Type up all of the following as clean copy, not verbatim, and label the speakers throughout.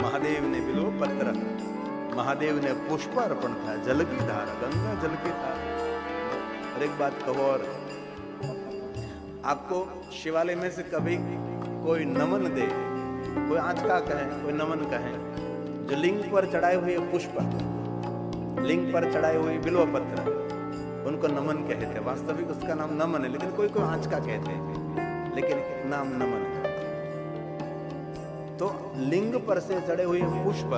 Speaker 1: महादेव ने बिल्व पत्र, महादेव ने पुष्प अर्पण था, जल की धारा, गंगा जल की धारा। और एक बात कहो, और आपको शिवालय में से कभी कोई नमन दे, कोई आंचका कहे, कोई नमन कहे, जो लिंग पर चढ़ाए हुए पुष्प, लिंग पर चढ़ाए हुए बिल्व पत्र, उनको नमन कहते हैं। वास्तविक उसका नाम नमन है, लेकिन कोई कोई आंचका कहते हैं, लेकिन नाम नमन है। तो लिंग पर से चढ़े हुए पुष्प,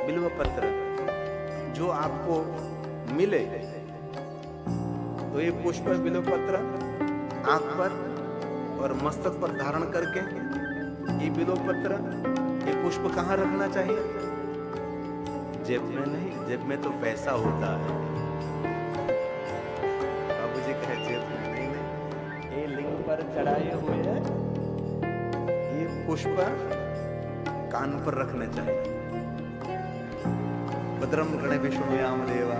Speaker 1: बिल्व पत्र जो आपको मिले, तो ये पुष्प बिल्व पत्र आंख पर और मस्तक पर धारण करके ये बिल्व पत्र, ये पुष्प कहाँ रखना चाहिए? जेब में नहीं, जेब में तो पैसा होता है। बाबूजी कहे जेब में नहीं, नहीं, ये लिंग पर चढ़ाए हुए हैं, ये पुष्प कान पर रखने चाहिए। भद्रम गणे विष्णुयाम देवा,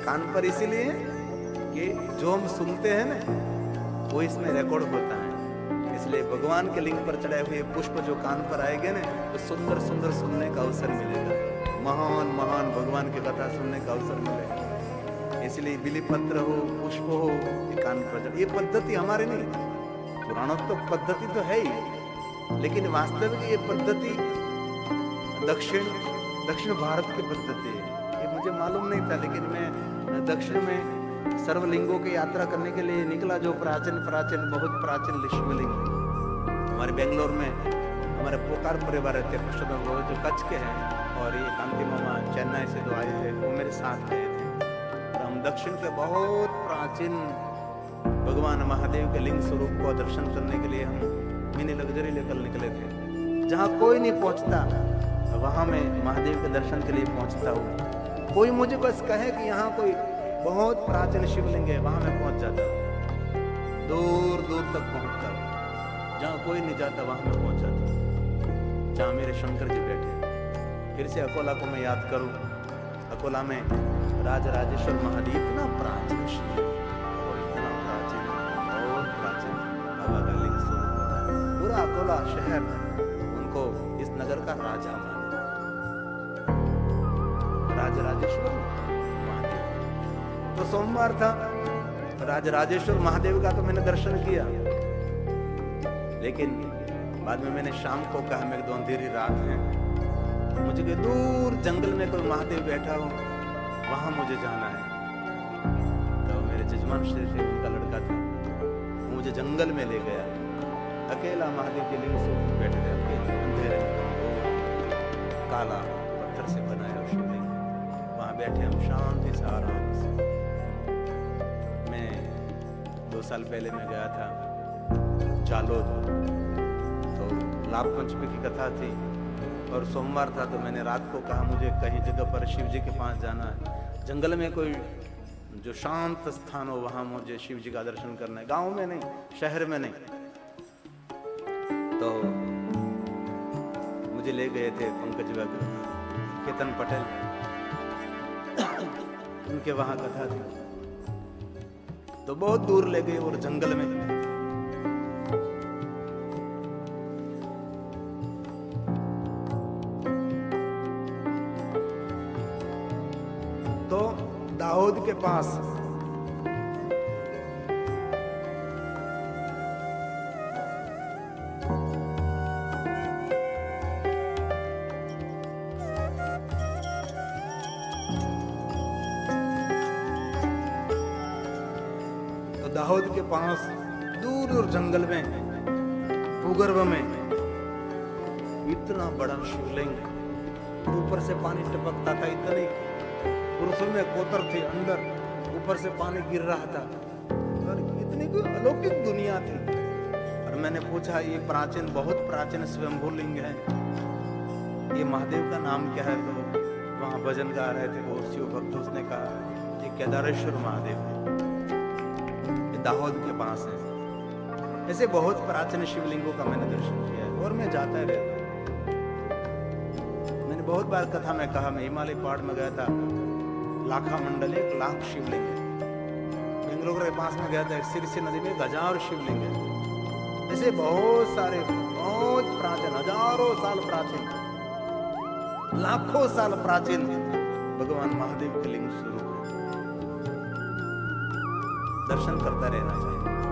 Speaker 1: कान पर इसीलिए कि जो हम सुनते हैं ना वो इसमें रिकॉर्ड होता है। इसलिए भगवान के लिंग पर चढ़ाए हुए पुष्प जो कान पर आएंगे ना, तो सुंदर सुंदर सुनने का अवसर मिलेगा, महान महान भगवान की कथा सुनने का अवसर मिलेगा। इसलिए बिली पत्र हो, पुष्प हो, ये कान पर चढ़, ये पद्धति हमारी नहीं, पुराणों तो पद्धति तो है ही, लेकिन वास्तविक ये पद्धति दक्षिण भारत की पद्धति है। ये मुझे मालूम नहीं था, लेकिन मैं दक्षिण में सर्वलिंगों की यात्रा करने के लिए निकला, जो प्राचीन बहुत प्राचीन शिवलिंग हमारे बेंगलोर में हमारे पोकार परिवार रहते हैं, वो जो कच्छ के हैं, और ये कांति मामा चेन्नई से जो आए थे वो मेरे साथ गए थे। और हम दक्षिण के बहुत प्राचीन भगवान महादेव के लिंग स्वरूप को दर्शन करने के लिए हम मिनी लग्जरी लेकर निकले थे। जहाँ कोई नहीं पहुँचता वहाँ मैं महादेव के दर्शन के लिए पहुँचता हूँ। कोई मुझे बस कहे कि यहाँ कोई बहुत प्राचीन शिवलिंग है, वहां मैं पहुंच जाता हूँ, दूर दूर तक पहुंचता हूँ, जहाँ कोई नहीं जाता वहां मैं पहुंच जाता हूँ, जहाँ मेरे शंकर जी बैठे। फिर से अकोला को मैं याद करूँ, अकोला में राजराजेश्वर महादेव, इतना प्राचीन शिवलिंग, इतना प्राचीन, बहुत प्राचीन बाबा का लिंग स्वरूप होता है। पूरा अकोला शहर उनको इस नगर का राजा माने, राजराजेश्वर। तो सोमवार था, राजराजेश्वर महादेव का तो मैंने दर्शन किया, लेकिन बाद में मैंने शाम को कहा, मेरे दो अंधेरी रात है, मुझे कोई दूर जंगल में कोई महादेव बैठा हो, वहां मुझे जाना है। तो मेरे जजमान श्री थे, उनका लड़का था, वो मुझे जंगल में ले गया, अकेला महादेव के लिंग स्वरूप बैठे थे, अकेले अंधेरे में, काला पत्थर से बनाया शिवलिंग, वहां बैठे हम शांति से आराम से। 2 साल पहले मैं गया था जालोद, तो लाभ पंचमी की कथा थी और सोमवार था, तो मैंने रात को कहा मुझे कहीं जगह पर शिव जी के पास जाना है, जंगल में कोई जो शांत स्थान हो, वहां मुझे शिव जी का दर्शन करना है, गांव में नहीं, शहर में नहीं। तो मुझे ले गए थे पंकज केतन पटेल, उनके वहां कथा थी, तो बहुत दूर ले गए और जंगल में। तो दाऊद के पास दाऊद के पास दूर दूर जंगल में, भूगर्भ में इतना बड़ा शिवलिंग, ऊपर से पानी टपकता था, इतने पुरुषों में कोतर थे अंदर, ऊपर से पानी गिर रहा था, और इतनी कोई अलौकिक दुनिया थी। और मैंने पूछा, ये प्राचीन, बहुत प्राचीन स्वयंभू लिंग है, ये महादेव का नाम क्या है? तो वहाँ भजन गा रहे थे वो शिव भक्त, उसने कहा ये केदारेश्वर महादेव है, दाऊद के पास है। ऐसे बहुत प्राचीन शिवलिंगों का मैंने दर्शन किया है और मैं जाता ही रहता हूँ। मैंने बहुत बार कथा में कहा, मैं हिमालय पहाड़ में गया था, लाखा मंडल 1 लाख शिवलिंग है। बेंगलोर के पास में गया था, सिरसी नदी में 1000 शिवलिंग है। ऐसे बहुत सारे, बहुत प्राचीन, हजारों साल प्राचीन लाखों साल प्राचीन भगवान महादेव के लिंग स्वरूप है। दर्शन करता रहना चाहिए।